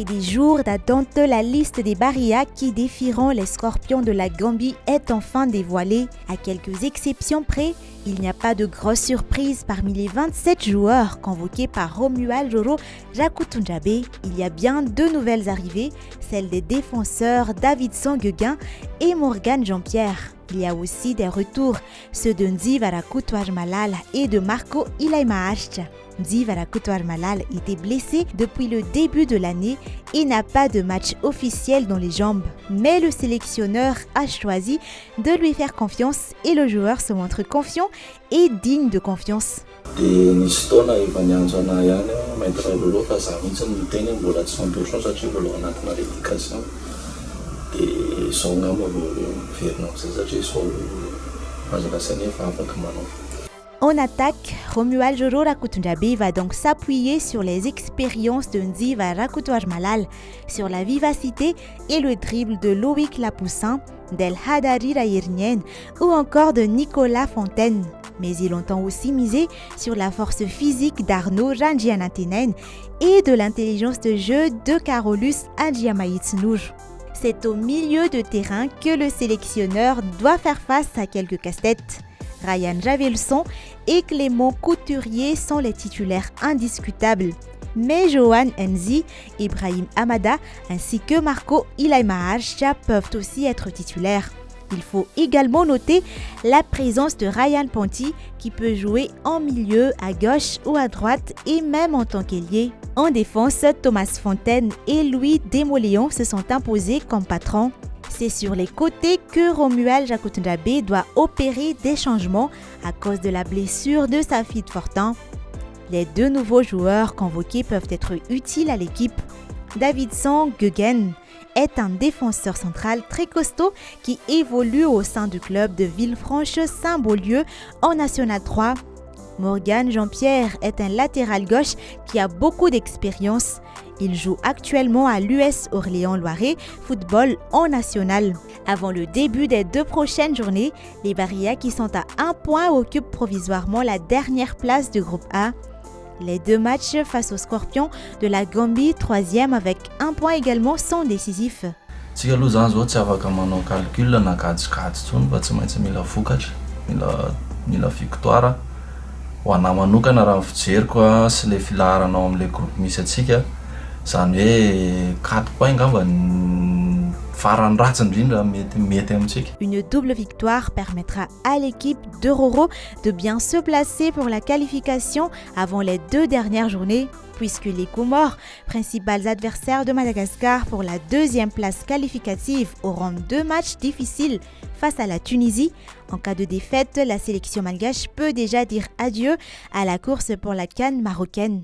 Après des jours d'attente, la liste des Barrias qui défieront les Scorpions de la Gambie est enfin dévoilée. À quelques exceptions près, il n'y a pas de grosse surprise parmi les 27 joueurs convoqués par Romuald Joro Jakoutoundjabé. Il y a bien deux nouvelles arrivées, celle des défenseurs Davidson Gueguin et Morgan Jean-Pierre. Il y a aussi des retours, ceux de Ndzi Varakoutoir Malal et de Marco Ilaimaach. Ndzi Varakoutoir Malal était blessé depuis le début de l'année et n'a pas de match officiel dans les jambes. Mais le sélectionneur a choisi de lui faire confiance et le joueur se montre confiant et digne de confiance. En attaque, Romuald Joro Jakoutoundjabé va donc s'appuyer sur les expériences de Ndzi Varakoutoir Malal, sur la vivacité et le dribble de Loïc Lapoussin, d'El Hadari Rayirnien ou encore de Nicolas Fontaine. Mais il entend aussi miser sur la force physique d'Arnaud Rangianatinen et de l'intelligence de jeu de Carolus Adjiamaïtsnour. C'est au milieu de terrain que le sélectionneur doit faire face à quelques casse-têtes. Ryan Javelson et Clément Couturier sont les titulaires indiscutables. Mais Johan Ndzi, Ibrahim Amada ainsi que Marco Ilaimaach peuvent aussi être titulaires. Il faut également noter la présence de Ryan Ponti qui peut jouer en milieu, à gauche ou à droite et même en tant qu'ailier. En défense, Thomas Fontaine et Louis Desmoléons se sont imposés comme patrons. C'est sur les côtés que Romuald Jakoutoundjabé doit opérer des changements à cause de la blessure de Safid Fortin. Les deux nouveaux joueurs convoqués peuvent être utiles à l'équipe. Davidson Gueguin est un défenseur central très costaud qui évolue au sein du club de Villefranche-Saint-Beaulieu en National 3. Morgan Jean-Pierre est un latéral gauche qui a beaucoup d'expérience. Il joue actuellement à l'US Orléans-Loiret Football en national. Avant le début des 2 prochaines journées, les Barrias qui sont à 1 point occupent provisoirement la dernière place du groupe A. Les 2 matchs face aux Scorpions de la Gambie, 3e avec 1 point également, sont décisifs. Ho anahy manokana raha fijeriko sy le filaharanao amin'ilay groupe misy atsika, zany hoe 4 points angamba farany ratsy indrindra mety amintsika. Une double victoire permettra à l'équipe de Roro de bien se placer pour la qualification avant les 2 dernières journées, puisque les Comores, principaux adversaires de Madagascar pour la 2e place qualificative, auront 2 matchs difficiles face à la Tunisie. En cas de défaite, la sélection malgache peut déjà dire adieu à la course pour la CAN marocaine.